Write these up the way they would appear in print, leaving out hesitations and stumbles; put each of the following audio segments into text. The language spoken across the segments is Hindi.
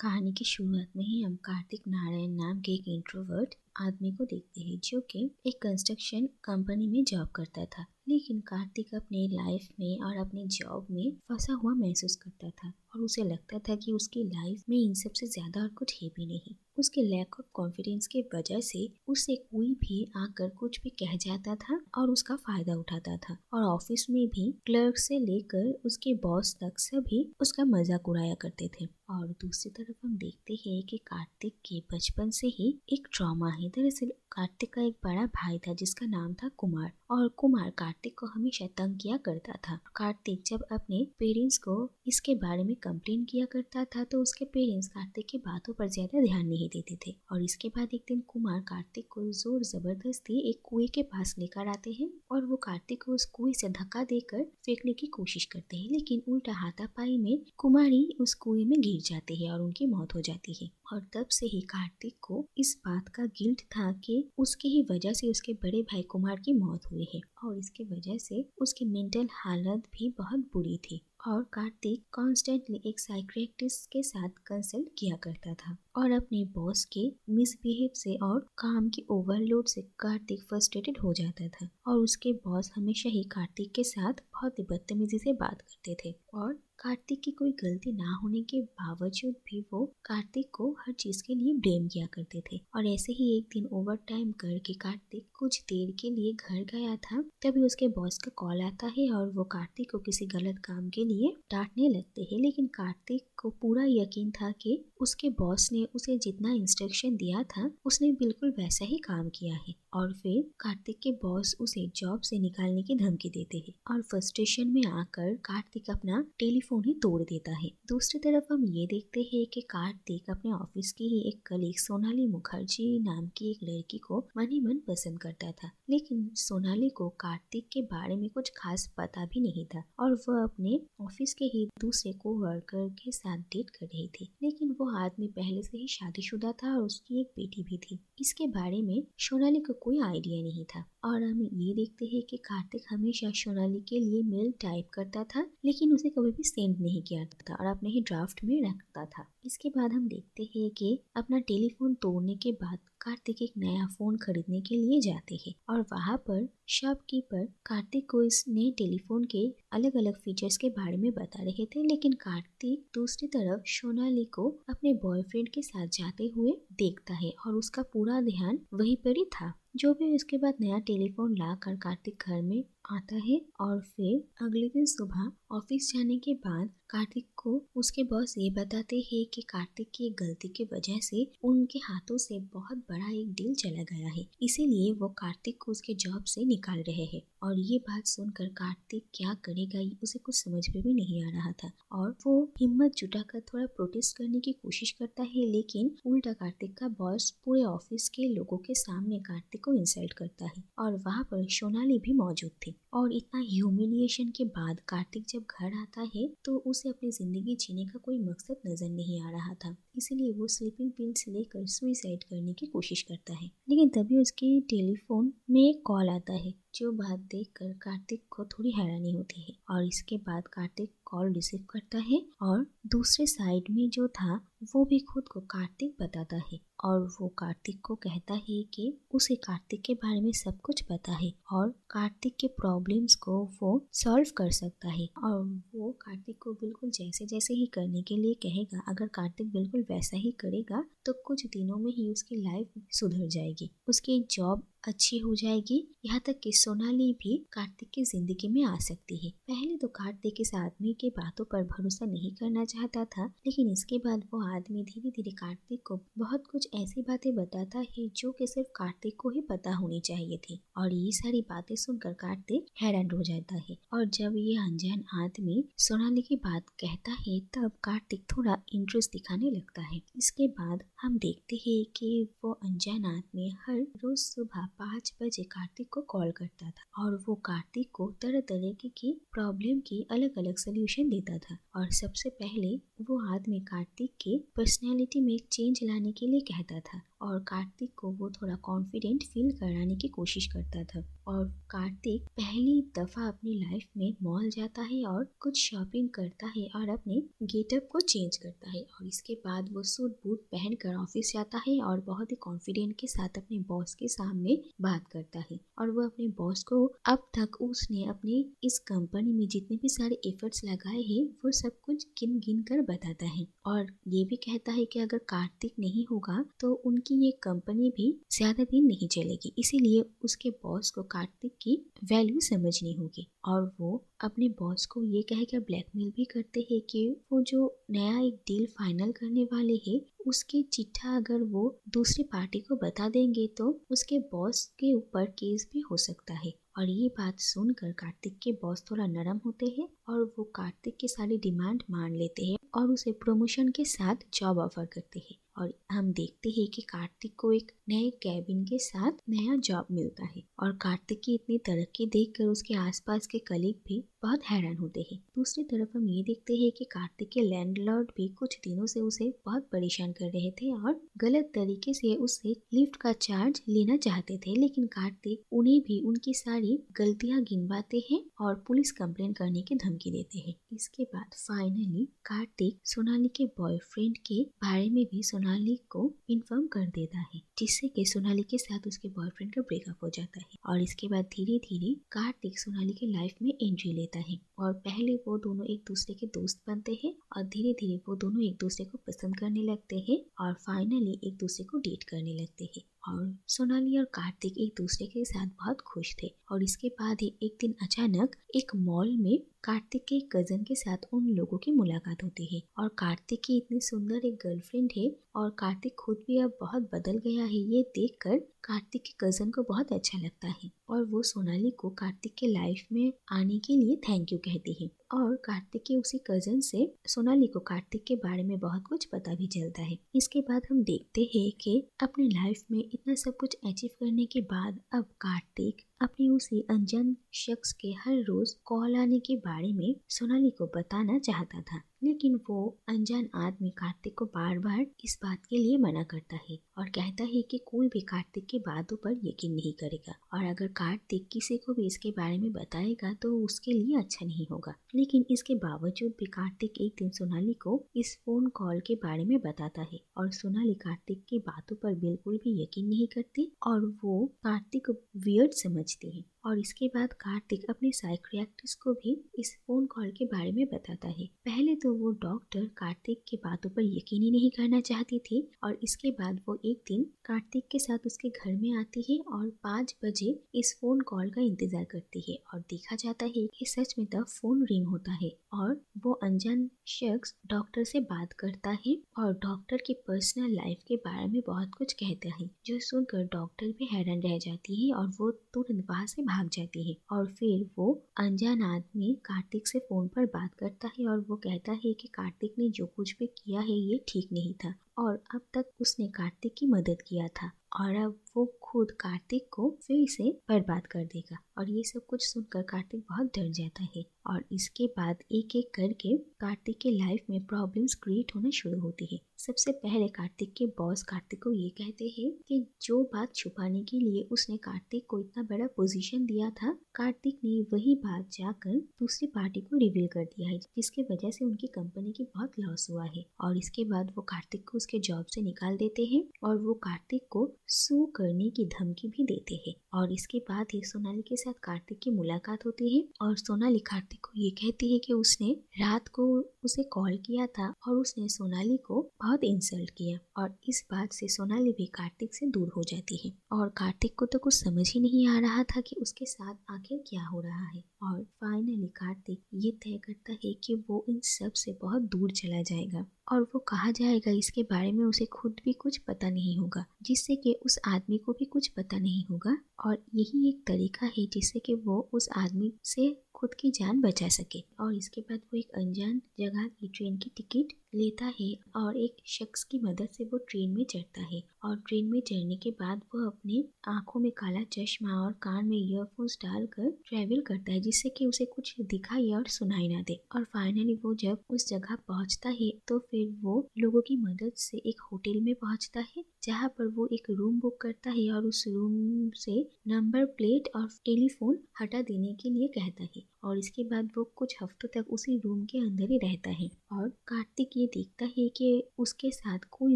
कहानी की शुरुआत में ही हम कार्तिक नारायण नाम के एक इंट्रोवर्ट आदमी को देखते हैं जो कि एक कंस्ट्रक्शन कंपनी में जॉब करता था। लेकिन कार्तिक अपने लाइफ में और अपने जॉब में फंसा हुआ महसूस करता था और उसे लगता था कि उसकी लाइफ में इन सब से ज्यादा और कुछ है भी नहीं। उसके लैक ऑफ कॉन्फिडेंस के वजह से उससे कोई भी आकर कुछ भी कह जाता था और उसका फायदा उठाता था और ऑफिस में भी क्लर्क से लेकर उसके बॉस तक सभी उसका मजाक उड़ाया करते थे। और दूसरी तरफ हम देखते हैं कि कार्तिक के बचपन से ही एक ट्रॉमा है। दरअसल कार्तिक का एक बड़ा भाई था जिसका नाम था कुमार और कुमार कार्तिक को हमेशा तंग किया करता था। कार्तिक जब अपने पेरेंट्स को इसके बारे में कंप्लेन किया करता था तो उसके पेरेंट्स कार्तिक की बातों पर ज्यादा ध्यान नहीं देते थे। और इसके बाद एक दिन कुमार कार्तिक को जोर जबरदस्ती एक कुएं के पास लेकर आते हैं और वो कार्तिक को उस कुएं से धक्का देकर फेंकने की कोशिश करते हैं, लेकिन उल्टा हाथापाई में कुमारी उस कुएं में गिर जाते हैं और उनकी मौत हो जाती है। और तब से ही कार्तिक को इस बात का गिल्ट था कि उसकी ही वजह से उसके बड़े भाई कुमार की मौत हुई है और इसकी वजह से उसकी मेंटल हालत भी बहुत बुरी थी। और कार्तिक कॉन्स्टेंटली एक साइकियाट्रिस्ट के साथ कंसल्ट किया करता था और अपने बॉस के मिसबिहेव से और काम की ओवरलोड से कार्तिक फ्रस्ट्रेटेड हो जाता था और उसके बॉस हमेशा ही कार्तिक के साथ बहुत ही बदतमीजी से बात करते थे और कार्तिक की कोई गलती ना होने के बावजूद भी वो कार्तिक को हर चीज के लिए ब्लेम किया करते थे। और ऐसे ही एक दिन ओवर टाइम करके कार्तिक कुछ देर के लिए घर गया था, तभी उसके बॉस का कॉल आता है और वो कार्तिक को किसी गलत काम के लिए डांटने लगते हैं। लेकिन कार्तिक को पूरा यकीन था कि उसके बॉस ने उसे जितना इंस्ट्रक्शन दिया था उसने बिल्कुल वैसा ही काम किया है और फिर कार्तिक के बॉस उसे जॉब से निकालने की धमकी देते हैं और फ्रस्ट्रेशन में आकर कार्तिक अपना टेलीफोन ही तोड़ देता है। दूसरी तरफ हम ये देखते हैं कि कार्तिक अपने ऑफिस की ही एक कलीग सोनाली मुखर्जी नाम की एक लड़की को मन ही मन पसंद करता था, लेकिन सोनाली को कार्तिक के बारे में कुछ खास पता भी नहीं था और वह अपने ऑफिस के ही दूसरे कोवर्कर के साथ डेट कर रही थी। लेकिन वो आदमी पहले से ही शादीशुदा था और उसकी एक बेटी भी थी। इसके बारे में सोनाली को कोई आइडिया नहीं था। और हम ये देखते हैं कि कार्तिक हमेशा सोनाली के लिए मेल टाइप करता था लेकिन उसे कभी भी सेंड नहीं किया था और अपने ही ड्राफ्ट में रखता था। इसके बाद हम देखते हैं कि अपना टेलीफोन तोड़ने के बाद कार्तिक एक नया फोन खरीदने के लिए जाते हैं और वहाँ पर शॉपकीपर कार्तिक को इस नए टेलीफोन के अलग अलग फीचर्स के बारे में बता रहे थे। लेकिन कार्तिक दूसरी तरफ सोनाली को अपने बॉयफ्रेंड के साथ जाते हुए देखता है और उसका पूरा ध्यान वहीं पर ही था। जो भी उसके बाद नया टेलीफोन लाकर कार्तिक घर में आता है और फिर अगले दिन सुबह ऑफिस जाने के बाद कार्तिक को उसके बॉस ये बताते हैं कि कार्तिक की गलती की वजह से उनके हाथों से बहुत बड़ा एक डील चला गया है, इसीलिए वो कार्तिक को उसके जॉब से निकाल रहे हैं। और ये बात सुनकर कार्तिक क्या करेगा उसे कुछ समझ में भी नहीं आ रहा था और वो हिम्मत जुटाकर थोड़ा प्रोटेस्ट करने की कोशिश करता है, लेकिन उल्टा कार्तिक का बॉस पूरे ऑफिस के लोगों के सामने कार्तिक को इंसल्ट करता है और वहाँ पर सोनाली भी मौजूद थी। और इतना ह्यूमिलिएशन के बाद कार्तिक जब घर आता है तो उसे अपनी जिंदगी जीने का कोई मकसद नजर नहीं आ रहा था, इसीलिए वो स्लीपिंग पिल्स लेकर सुसाइड करने की कोशिश करता है। लेकिन तभी उसके टेलीफोन में एक कॉल आता है जो बात देखकर कार्तिक को थोड़ी हैरानी होती है और इसके बाद कार्तिक कॉल रिसीव करता है और दूसरे साइड में जो था वो भी खुद को कार्तिक बताता है और वो कार्तिक को कहता है कि उसे कार्तिक के बारे में सब कुछ पता है और कार्तिक के प्रॉब्लम्स को वो सॉल्व कर सकता है और वो कार्तिक को बिल्कुल जैसे जैसे ही करने के लिए कहेगा। अगर कार्तिक बिल्कुल वैसा ही करेगा तो कुछ दिनों में ही उसकी लाइफ सुधर जाएगी, उसकी जॉब अच्छी हो जाएगी, यहाँ तक कि सोनाली भी कार्तिक की जिंदगी में आ सकती है। पहले तो कार्तिक इस आदमी के बातों पर भरोसा नहीं करना चाहता था, लेकिन इसके बाद वो आदमी धीरे धीरे कार्तिक को बहुत कुछ ऐसी बातें बताता है जो कि सिर्फ कार्तिक को ही पता होनी चाहिए थी। और ये सारी बातें सुनकर कार्तिक हैरान हो जाता है और जब ये अनजान आदमी सोनाली की बात कहता है तब कार्तिक थोड़ा इंटरेस्ट दिखाने लगता है। इसके बाद हम देखते हैं कि वो अनजान आदमी हर रोज सुबह 5 बजे कार्तिक को कॉल करता था और वो कार्तिक को तरह तरह की प्रॉब्लम की अलग अलग सोल्यूशन देता था। और सबसे पहले वो आदमी कार्तिक के पर्सनैलिटी में एक चेंज लाने के लिए कहता था और कार्तिक को वो थोड़ा कॉन्फिडेंट फील कराने की कोशिश करता था। और कार्तिक पहली दफा अपनी लाइफ में मॉल जाता है और कुछ शॉपिंग करता है और अपने गेटअप को चेंज करता है, और इसके बाद वो सूट बूट पहनकर ऑफिस जाता है और बहुत ही कॉन्फिडेंट के साथ अपने बॉस के सामने बात करता है। और वो अपने बॉस को अब तक उसने अपने इस कंपनी में जितने भी सारे एफर्ट्स लगाए हैं वो सब कुछ गिन गिन कर बताता है, और ये भी कहता है कि अगर कार्तिक नहीं होगा तो उनकी ये कंपनी भी ज्यादा दिन नहीं चलेगी, इसीलिए उसके बॉस को कार्तिक की वैल्यू समझनी होगी। और वो अपने बॉस को ये कहकर ब्लैकमेल भी करते हैं कि वो जो नया एक डील फाइनल करने वाले हैं उसकी चिट्ठा अगर वो दूसरी पार्टी को बता देंगे तो उसके बॉस के ऊपर केस भी हो सकता है। और ये बात सुनकर कार्तिक के बॉस थोड़ा नरम होते हैं और वो कार्तिक की सारी डिमांड मान लेते हैं और उसे प्रमोशन के साथ जॉब ऑफर करते हैं। और हम देखते हैं कि कार्तिक को एक नए कैबिन के साथ नया जॉब मिलता है, और कार्तिक की इतनी तरक्की देखकर उसके आसपास के कलीग भी बहुत हैरान होते हैं। दूसरी तरफ हम ये देखते हैं कि कार्तिक के लैंडलॉर्ड भी कुछ दिनों से उसे बहुत परेशान कर रहे थे और गलत तरीके से उससे लिफ्ट का चार्ज लेना चाहते थे, लेकिन कार्तिक उन्हें भी उनकी सारी गलतियां गिनवाते हैं और पुलिस कंप्लेन करने की धमकी देते हैं। इसके बाद फाइनली कार्तिक सोनाली के बॉयफ्रेंड के बारे में भी सोनाली को इन्फॉर्म कर देता है, जिससे कि सोनाली के साथ उसके बॉयफ्रेंड का ब्रेकअप हो जाता है। और इसके बाद धीरे धीरे कार्तिक सोनाली के लाइफ में एंट्री लेता है, और पहले वो दोनों एक दूसरे के दोस्त बनते हैं और धीरे धीरे वो दोनों एक दूसरे को पसंद करने लगते हैं और फाइनली एक दूसरे को डेट करने लगते हैं। और सोनाली और कार्तिक एक दूसरे के साथ बहुत खुश थे। और इसके बाद ही एक दिन अचानक एक मॉल में कार्तिक के कजन के साथ उन लोगों की मुलाकात होती है, और कार्तिक की इतनी सुंदर एक गर्लफ्रेंड है और कार्तिक खुद भी अब बहुत बदल गया है, ये देखकर कार्तिक के कजन को बहुत अच्छा लगता है और वो सोनाली को कार्तिक के लाइफ में आने के लिए थैंक यू कहती है। और कार्तिक के उसी कजन से सोनाली को कार्तिक के बारे में बहुत कुछ पता भी चलता है। इसके बाद हम देखते हैं कि अपनी लाइफ में इतना सब कुछ अचीव करने के बाद अब कार्तिक अपने उसी अनजान शख्स के हर रोज कॉल आने के बारे में सोनाली को बताना चाहता था, लेकिन वो अनजान आदमी कार्तिक को बार बार इस बात के लिए मना करता है और कहता है कि कोई भी कार्तिक की बातों पर यकीन नहीं करेगा, और अगर कार्तिक किसी को भी इसके बारे में बताएगा तो उसके लिए अच्छा नहीं होगा। लेकिन इसके बावजूद भी कार्तिक एक दिन सोनाली को इस फोन कॉल के बारे में बताता है, और सोनाली कार्तिक की बातों पर बिल्कुल भी यकीन नहीं करती और वो कार्तिक को वियर्ड समझती है। और इसके बाद कार्तिक अपने साइकियाट्रिस्ट को भी इस फोन कॉल के बारे में बताता है। पहले तो वो डॉक्टर कार्तिक की बातों पर यकीन ही नहीं करना चाहती थी, और इसके बाद वो एक दिन कार्तिक के साथ उसके घर में आती है और 5 बजे इस फोन कॉल का इंतजार करती है, और देखा जाता है कि सच में तब फोन रिंग होता है और वो अनजान शख्स डॉक्टर से बात करता है और डॉक्टर की पर्सनल लाइफ के बारे में बहुत कुछ कहता है, जो सुनकर डॉक्टर भी हैरान रह जाती है और वो तुरंत वहाँ से भाग जाती है। और फिर वो अनजान आदमी कार्तिक से फोन पर बात करता है और वो कहता है कि कार्तिक ने जो कुछ भी किया है ये ठीक नहीं था और अब तक उसने कार्तिक की मदद किया था और अब वो खुद कार्तिक को फिर से बर्बाद कर देगा। और ये सब कुछ सुनकर कार्तिक बहुत डर जाता है, और इसके बाद एक एक करके कार्तिक के लाइफ में प्रॉब्लम्स क्रिएट होना शुरू होती है। सबसे पहले कार्तिक के बॉस कार्तिक को ये कहते हैं कि जो बात छुपाने के लिए उसने कार्तिक को इतना बड़ा पोजीशन दिया था, कार्तिक ने वही बात जाकर दूसरी पार्टी को रिवील कर दिया है, जिसकी वजह से उनकी कंपनी की बहुत लॉस हुआ है। और इसके बाद वो कार्तिक को उसके जॉब से निकाल देते हैं और वो कार्तिक को सू करने की धमकी भी देते हैं। और इसके बाद ही सोनाली के साथ कार्तिक की मुलाकात होती है और सोनाली कार्तिक को ये कहती है कि उसने रात को उसे कॉल किया था और उसने सोनाली को बहुत इंसल्ट किया, और इस बात से सोनाली भी कार्तिक से दूर हो जाती है। और कार्तिक को तो कुछ समझ ही नहीं आ रहा था कि उसके साथ आखिर क्या हो रहा है, और फाइनली कार्तिक ये तय करता है कि वो इन सब से बहुत दूर चला जाएगा और वो कहाँ जाएगा इसके बारे में उसे खुद भी कुछ पता नहीं होगा, जिससे कि उस आदमी को भी कुछ पता नहीं होगा। और यही एक तरीका है जिससे कि वो उस आदमी से खुद की जान बचा सके। और इसके बाद वो एक अनजान जगह की ट्रेन की टिकट लेता है और एक शख्स की मदद से वो ट्रेन में चढ़ता है, और ट्रेन में चढ़ने के बाद वो अपने आंखों में काला चश्मा और कान में ईयरफोन्स डालकर ट्रैवल करता है, जिससे कि उसे कुछ दिखाई और सुनाई ना दे। और फाइनली वो जब उस जगह पहुंचता है तो फिर वो लोगों की मदद से एक होटल में पहुंचता है जहाँ पर वो एक रूम बुक करता है और उस रूम से नंबर प्लेट और टेलीफोन हटा देने के लिए कहता है। और इसके बाद वो कुछ हफ्तों तक उसी रूम के अंदर ही रहता है और कार्तिक ये देखता है कि उसके साथ कोई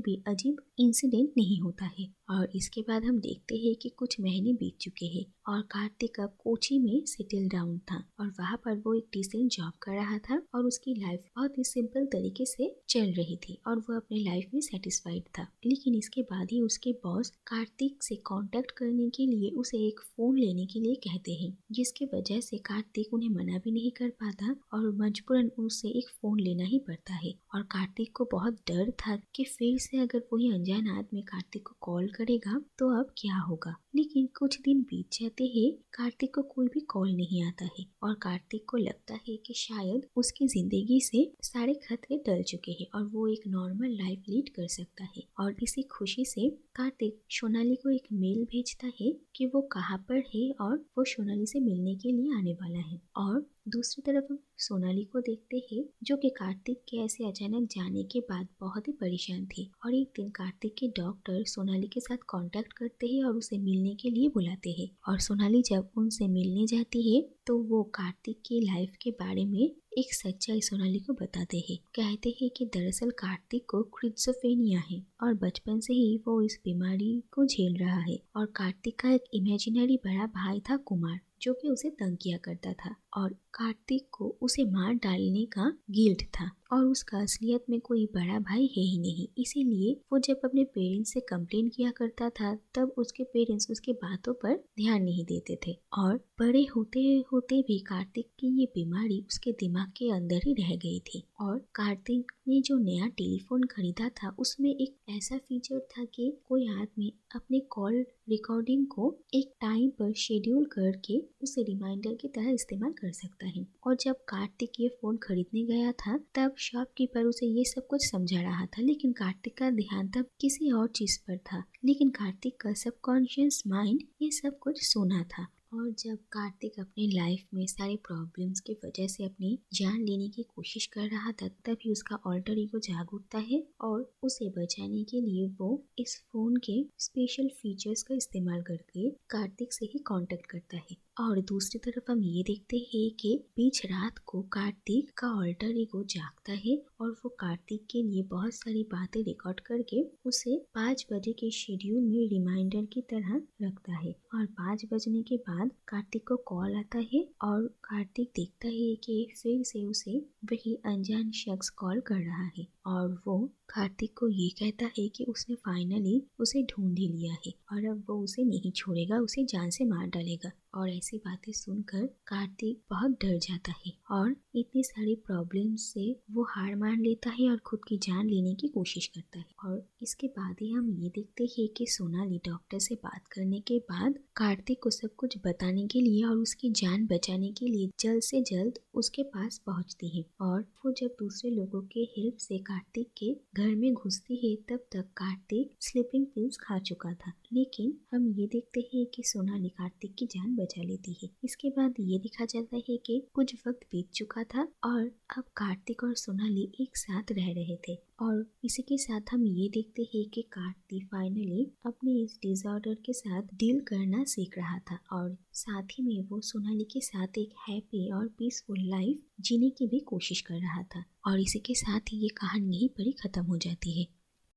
भी अजीब इंसिडेंट नहीं होता है। और इसके बाद हम देखते हैं कि कुछ महीने बीत चुके हैं और कार्तिक अब कोची में सेटल डाउन था और वहाँ पर वो एक डिसेंट जॉब कर रहा था और उसकी लाइफ बहुत ही सिंपल तरीके से चल रही थी और वो अपने लाइफ में सेटिस्फाइड था। लेकिन इसके बाद ही उसके बॉस कार्तिक से कांटेक्ट करने के लिए उसे एक फोन लेने के लिए कहते हैं, जिसकी वजह से कार्तिक उन्हें मना भी नहीं कर पाता और मजबूरन उसे एक फोन लेना ही पड़ता है। और कार्तिक को बहुत डर था कि फिर से अगर कोई अनजान आदमी कार्तिक को कॉल करेगा तो अब क्या होगा। लेकिन कुछ दिन बीत जाते हैं, कार्तिक को कोई भी कॉल नहीं आता है और कार्तिक को लगता है कि शायद उसकी जिंदगी से सारे खतरे टल चुके हैं और वो एक नॉर्मल लाइफ लीड कर सकता है। और इसी खुशी से कार्तिक सोनाली को एक मेल भेजता है कि वो कहाँ पर है और वो सोनाली से मिलने के लिए आने वाला है। और दूसरी तरफ हम सोनाली को देखते हैं जो कि कार्तिक के ऐसे अचानक जाने के बाद बहुत ही परेशान थी। और एक दिन कार्तिक के डॉक्टर सोनाली के साथ कांटेक्ट करते हैं और उसे मिलने के लिए बुलाते हैं। और सोनाली जब उनसे मिलने जाती है तो वो कार्तिक की लाइफ के बारे में एक सच्चाई सोनाली को बताते हैं। कहते हैं कि दरअसल कार्तिक को स्किज़ोफ्रेनिया है और बचपन से ही वो इस बीमारी को झेल रहा है। और कार्तिक का एक इमेजिनरी बड़ा भाई था कुमार, जो कि उसे तंग किया करता था और कार्तिक को उसे मार डालने का गिल्ट था और उसका असलियत में कोई बड़ा भाई है ही नहीं। इसीलिए वो जब अपने पेरेंट्स से कंप्लेन किया करता था तब उसके पेरेंट्स उसके बातों पर ध्यान नहीं देते थे। और बड़े होते होते भी कार्तिक की ये बीमारी उसके दिमाग के अंदर ही रह गई थी। और कार्तिक ने जो नया टेलीफोन खरीदा था उसमें एक ऐसा फीचर था कि कोई आदमी अपने कॉल रिकॉर्डिंग को एक टाइम पर शेड्यूल करके उसे रिमाइंडर की तरह इस्तेमाल कर सकता है। और जब कार्तिक ये फोन खरीदने गया था तब शॉपकीपर उसे ये सब कुछ समझा रहा था, लेकिन कार्तिक का ध्यान तब किसी और चीज पर था। लेकिन कार्तिक का सबकॉन्शियस माइंड ये सब कुछ सुना था। और जब कार्तिक अपनी लाइफ में सारे प्रॉब्लम्स की वजह से अपनी जान लेने की कोशिश कर रहा था तभी उसका ऑल्टर ईगो जाग उठता है और उसे बचाने के लिए वो इस फोन के स्पेशल फीचर्स का इस्तेमाल करके कार्तिक से ही कांटेक्ट करता है। और दूसरी तरफ हम ये देखते हैं कि बीच रात को कार्तिक का ऑल्टर ईगो जागता है और वो कार्तिक के लिए बहुत सारी बातें रिकॉर्ड करके उसे 5 बजे के शेड्यूल में रिमाइंडर की तरह रखता है। और 5 बजने के बाद कार्तिक को कॉल आता है और कार्तिक देखता है कि फिर से उसे वही अनजान शख्स कॉल कर रहा है और वो कार्तिक को ये कहता है कि उसने फाइनली उसे ढूंढ ही लिया है और अब वो उसे नहीं छोड़ेगा, उसे जान से मार डालेगा। और ऐसी बातें सुनकर कार्तिक बहुत डर जाता है और इतनी सारी प्रॉब्लम से वो हार मान लेता है और खुद की जान लेने की कोशिश करता है। और इसके बाद ही हम ये देखते हैं कि सोनाली डॉक्टर से बात करने के बाद कार्तिक को सब कुछ बताने के लिए और उसकी जान बचाने के लिए जल्द से जल्द उसके पास पहुंचती है। और वो जब दूसरे लोगों के हेल्प से कार्तिक के घर में घुसती है तब तक कार्तिक स्लीपिंग पिल्स खा चुका था। लेकिन हम ये देखते हैं कि सोनाली कार्तिक की जान बचा लेती है। इसके बाद ये दिखा जाता है कि कुछ वक्त बीत चुका था और अब कार्तिक और सोनाली एक साथ रह रहे थे। और इसी के साथ हम ये देखते हैं कि कार्तिक फाइनली अपने इस डिसऑर्डर के साथ डील करना सीख रहा था और साथ ही में वो सोनाली के साथ एक हैप्पी और पीसफुल लाइफ जीने की भी कोशिश कर रहा था। और इसी के साथ ही ये कहानी यहीं पर ही खत्म हो जाती है।